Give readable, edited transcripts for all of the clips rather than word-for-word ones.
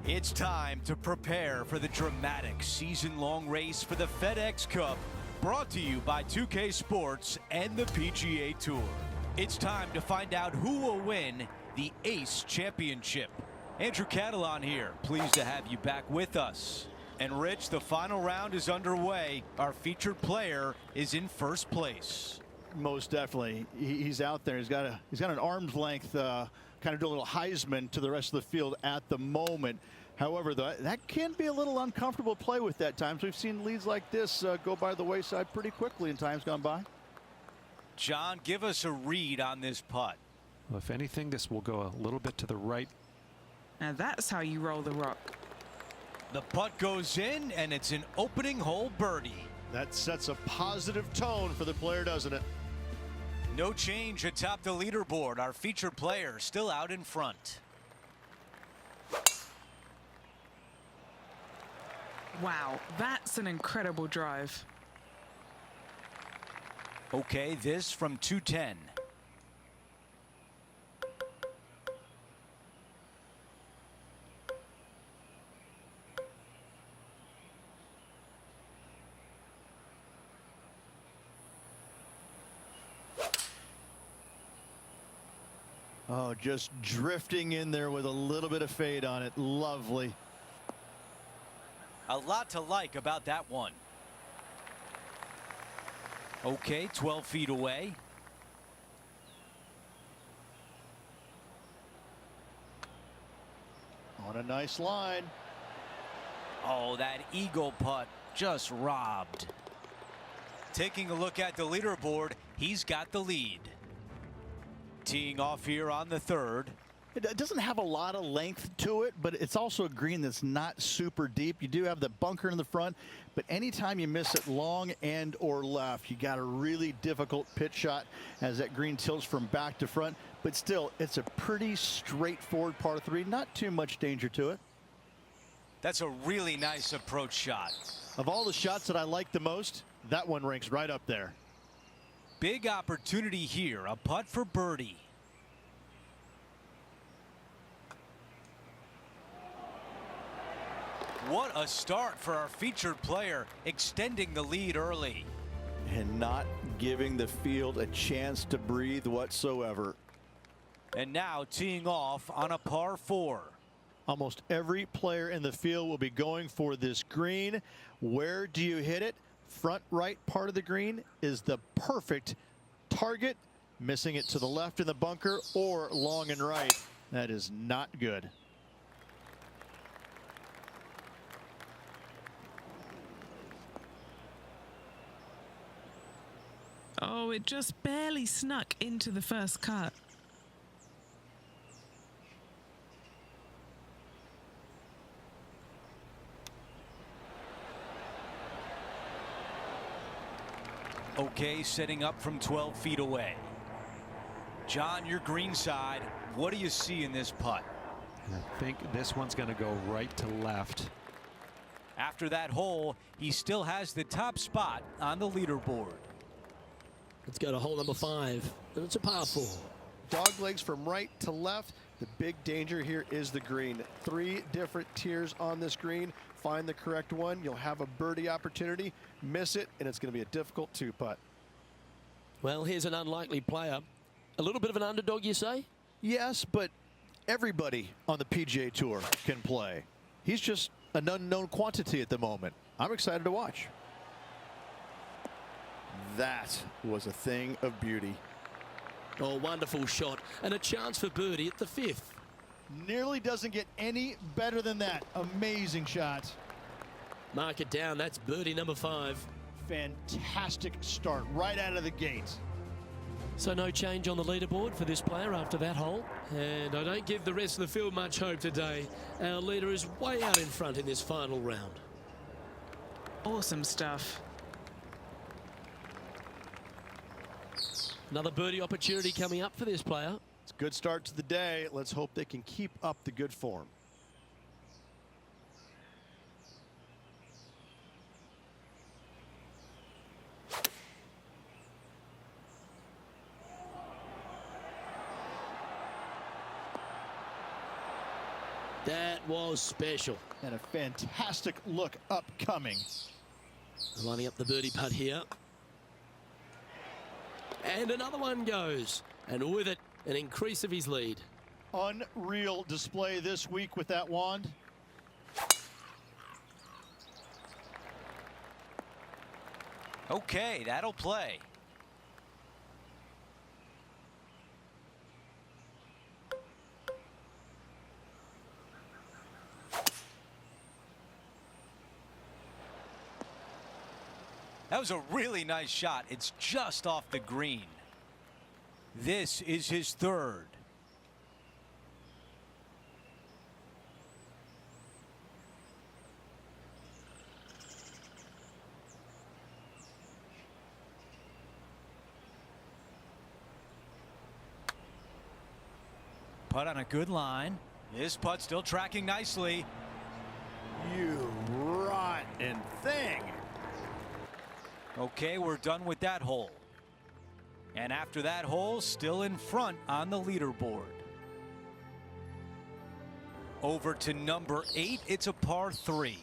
It's time to prepare for the dramatic season-long race for the FedEx Cup, brought to you by 2K Sports and the PGA Tour. It's time to find out who will win the ACE Championship. Andrew Catalon here, pleased to have you back with us. And Rich, the final round is underway. Our featured player is in first place. Most definitely. He's out there. He's got an arm's length kind of do a little Heisman to the rest of the field at the moment. However, that can be a little uncomfortable play with that times. We've seen leads like this go by the wayside pretty quickly in times gone by. John, give us a read on this putt. Well, if anything, this will go a little bit to the right. Now that's how you roll the rock. The putt goes in, and it's an opening hole birdie. That sets a positive tone for the player, doesn't it? No change atop the leaderboard. Our featured player still out in front. Wow, that's an incredible drive. Okay, this from 210. Oh, just drifting in there with a little bit of fade on it. Lovely. A lot to like about that one. Okay, 12 feet away. On a nice line. Oh, that eagle putt just robbed. Taking a look at the leaderboard, he's got the lead. Teeing off here on the third. It doesn't have a lot of length to it, but it's also a green that's not super deep. You do have the bunker in the front, but anytime you miss it long and or left, you got a really difficult pitch shot as that green tilts from back to front. But still, it's a pretty straightforward par three. Not too much danger to it. That's a really nice approach shot. Of all the shots that I like the most, that one ranks right up there. Big opportunity here, a putt for birdie. What a start for our featured player, extending the lead early. And not giving the field a chance to breathe whatsoever. And now teeing off on a par 4. Almost every player in the field will be going for this green. Where do you hit it? Front right part of the green is the perfect target. Missing it to the left in the bunker or long and right. That is not good. Oh, it just barely snuck into the first cut. Okay, setting up from 12 feet away. John, your green side, what do you see in this putt? I think this one's going to go right to left. After that hole, he still has the top spot on the leaderboard. Let's go to hole number 5, and it's a par 4. Dog legs from right to left. The big danger here is the green. 3 different tiers on this green. Find the correct one. You'll have a birdie opportunity. Miss it, and it's going to be a difficult 2-putt. Well, here's an unlikely player. A little bit of an underdog, you say? Yes, but everybody on the PGA Tour can play. He's just an unknown quantity at the moment. I'm excited to watch. That was a thing of beauty. Oh, wonderful shot. And a chance for birdie at the 5th. Nearly doesn't get any better than that. Amazing shot. Mark it down. That's birdie number 5. Fantastic start right out of the gate. So no change on the leaderboard for this player after that hole. And I don't give the rest of the field much hope today. Our leader is way out in front in this final round. Awesome stuff. Another birdie opportunity coming up for this player. It's a good start to the day. Let's hope they can keep up the good form. That was special. And a fantastic look upcoming. Lining up the birdie putt here. And another one goes. And with it, an increase of his lead. Unreal display this week with that wand. Okay, that'll play. That was a really nice shot. It's just off the green. This is his third. Putt on a good line. This putt still tracking nicely. You rotten thing. Okay, we're done with that hole. And after that hole, still in front on the leaderboard. Over to number 8, it's a par 3.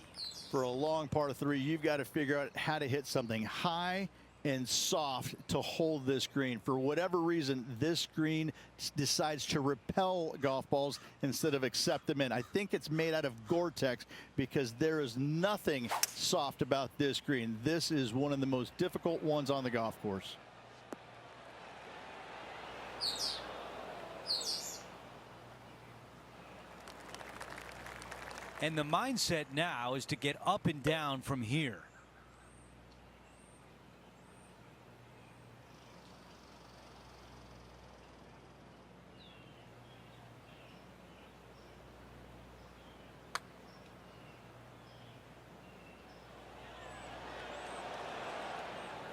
For a long par 3, you've got to figure out how to hit something high and soft to hold this green. For whatever reason, this green decides to repel golf balls instead of accept them in. I think it's made out of Gore-Tex because there is nothing soft about this green. This is one of the most difficult ones on the golf course. And the mindset now is to get up and down from here.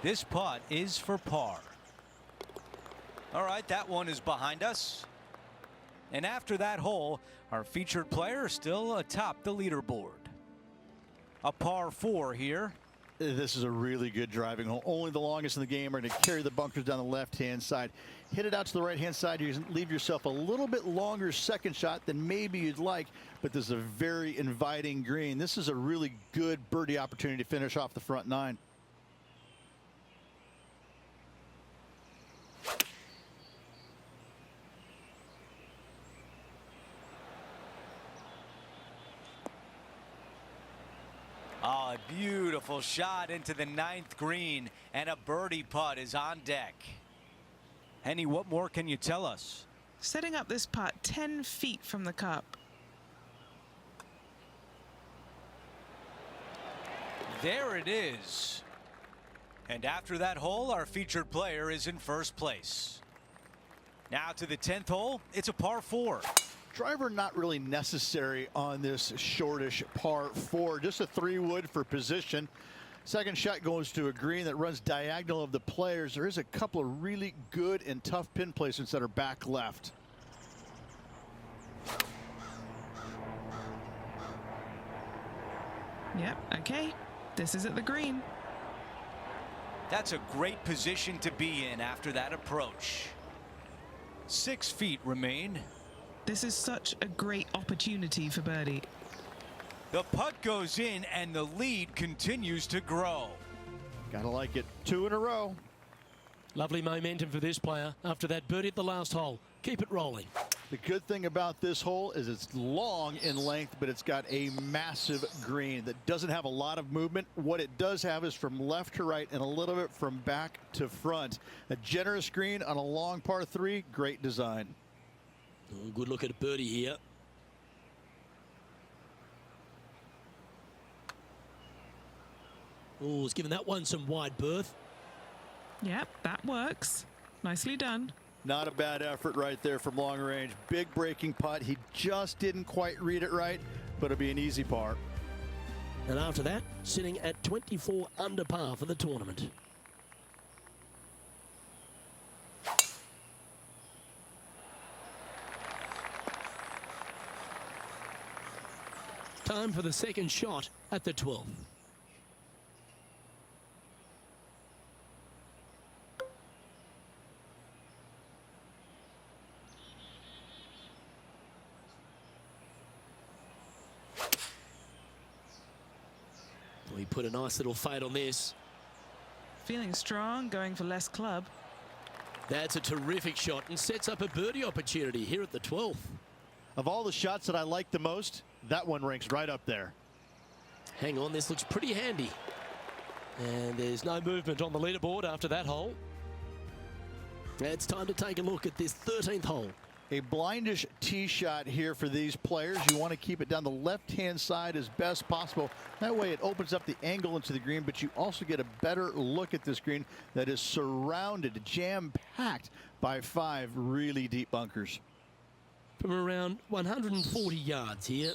This putt is for par. All right, that one is behind us. And after that hole, our featured player is still atop the leaderboard. A par 4 here. This is a really good driving hole. Only the longest in the game are going to carry the bunkers down the left-hand side. Hit it out to the right-hand side. You leave yourself a little bit longer second shot than maybe you'd like, but this is a very inviting green. This is a really good birdie opportunity to finish off the front 9. Oh, a beautiful shot into the 9th green, and a birdie putt is on deck. Henny, what more can you tell us? Setting up this putt 10 feet from the cup. There it is. And after that hole, our featured player is in first place. Now to the 10th hole, it's a par 4. Driver not really necessary on this shortish par 4. Just a 3-wood for position. Second shot goes to a green that runs diagonal of the players. There is a couple of really good and tough pin placements that are back left. Yep, okay. This is at the green. That's a great position to be in after that approach. 6 feet remain. This is such a great opportunity for birdie. The putt goes in and the lead continues to grow. Gotta like it. 2 in a row. Lovely momentum for this player after that birdie at the last hole. Keep it rolling. The good thing about this hole is it's long in length, but it's got a massive green that doesn't have a lot of movement. What it does have is from left to right and a little bit from back to front. A generous green on a long par 3. Great design. Oh, good look at a birdie here. Oh, he's given that one some wide berth. Yep, that works. Nicely done. Not a bad effort right there from long range. Big breaking putt. He just didn't quite read it right, but it'll be an easy par. And after that, sitting at 24 under par for the tournament. Time for the second shot at the 12th. put a nice little fade on this. Feeling strong, going for less club. That's a terrific shot and sets up a birdie opportunity here at the 12th. Of all the shots that I like the most, that one ranks right up there. Hang on, this looks pretty handy. And there's no movement on the leaderboard after that hole. It's time to take a look at this 13th hole. A blindish tee shot here for these players. You want to keep it down the left-hand side as best possible. That way it opens up the angle into the green, but you also get a better look at this green that is surrounded, jam-packed by 5 really deep bunkers. From around 140 yards here.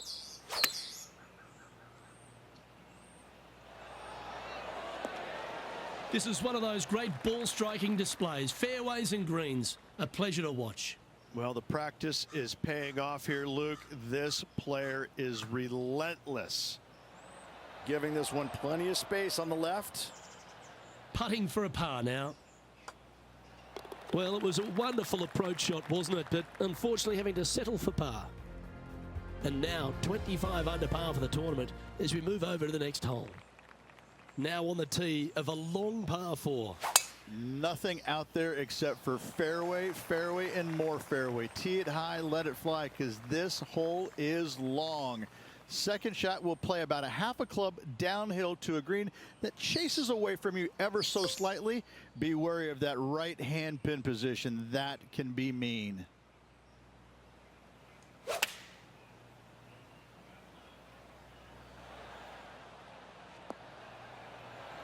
This is one of those great ball striking displays. Fairways and greens. A pleasure to watch. Well, the practice is paying off here, Luke. This player is relentless. Giving this one plenty of space on the left. Putting for a par now. Well, it was a wonderful approach shot, wasn't it? But unfortunately having to settle for par. And now 25 under par for the tournament as we move over to the next hole. Now on the tee of a long par 4. Nothing out there except for fairway, fairway, and more fairway. Tee it high, let it fly, because this hole is long. Second shot will play about a half a club downhill to a green that chases away from you ever so slightly. Be wary of that right hand pin position. That can be mean.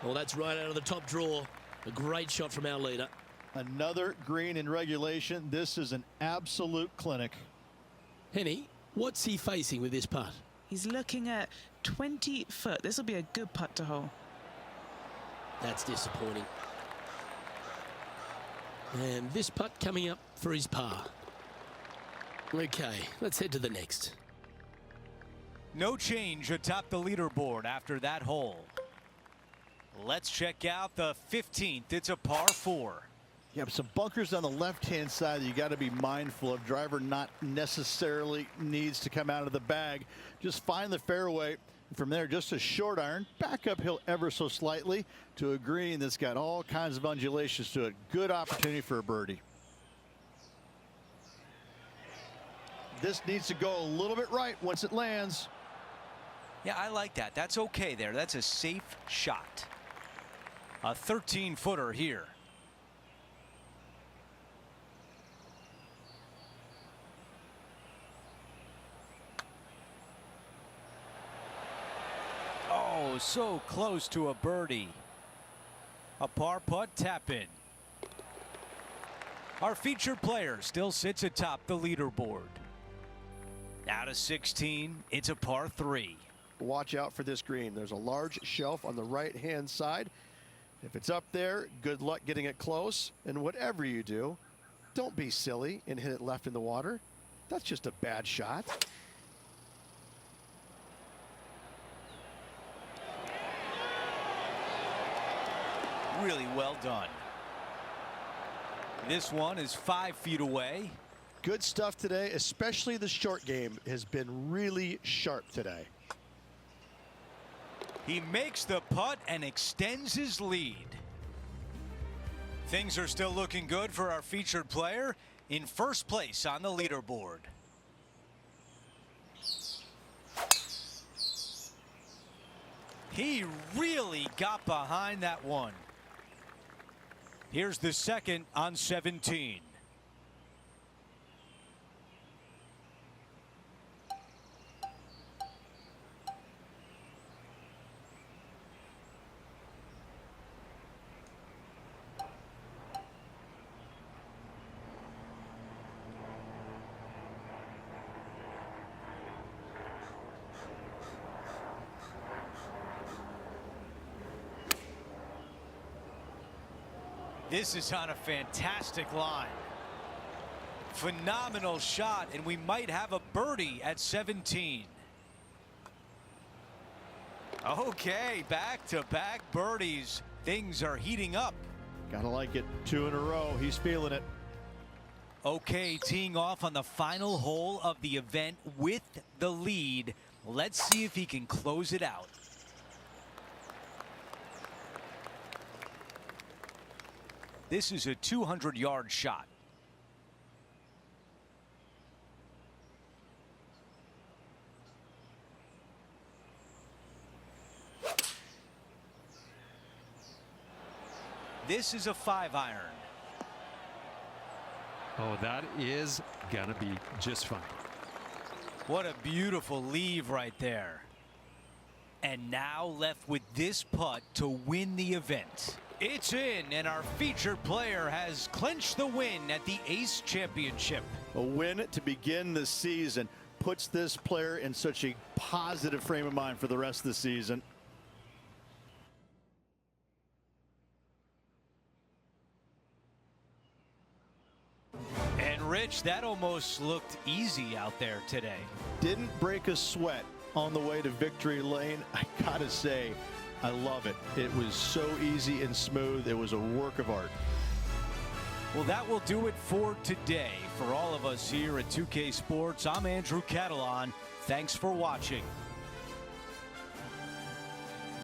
Well, that's right out of the top drawer. A great shot from our leader. Another green in regulation. This is an absolute clinic. Henny, what's he facing with this putt? He's looking at 20 foot. This will be a good putt to hole. That's disappointing. And this putt coming up for his par. Okay, let's head to the next. No change atop the leaderboard after that hole. Let's check out the 15th. It's a par 4. Yeah, but some bunkers on the left-hand side that you got to be mindful of. Driver not necessarily needs to come out of the bag. Just find the fairway. From there, just a short iron, back uphill ever so slightly to a green that's got all kinds of undulations to it. Good opportunity for a birdie. This needs to go a little bit right once it lands. Yeah, I like that. That's okay there. That's a safe shot. A 13-footer here. Oh, so close to a birdie. A par putt tap in. Our featured player still sits atop the leaderboard. Out of 16, it's a par 3. Watch out for this green. There's a large shelf on the right-hand side. If it's up there, good luck getting it close. And whatever you do, don't be silly and hit it left in the water. That's just a bad shot. Really well done. This one is 5 feet away. Good stuff today, especially the short game has been really sharp today. He makes the putt and extends his lead. Things are still looking good for our featured player in first place on the leaderboard. He really got behind that one. Here's the second on 17. This is on a fantastic line. Phenomenal shot, and we might have a birdie at 17. Okay, back-to-back birdies. Things are heating up. Gotta like it. 2 in a row. He's feeling it. Okay, teeing off on the final hole of the event with the lead. Let's see if he can close it out. This is a 200-yard shot. This is a 5-iron. Oh, that is going to be just fine. What a beautiful leave right there. And now left with this putt to win the event. It's in, and our featured player has clinched the win at the Ace Championship. A win to begin the season puts this player in such a positive frame of mind for the rest of the season. And Rich, that almost looked easy out there today. Didn't break a sweat on the way to victory lane. I gotta say, I love it. It was so easy and smooth. It was a work of art. Well, that will do it for today. For all of us here at 2K Sports, I'm Andrew Catalan. Thanks for watching.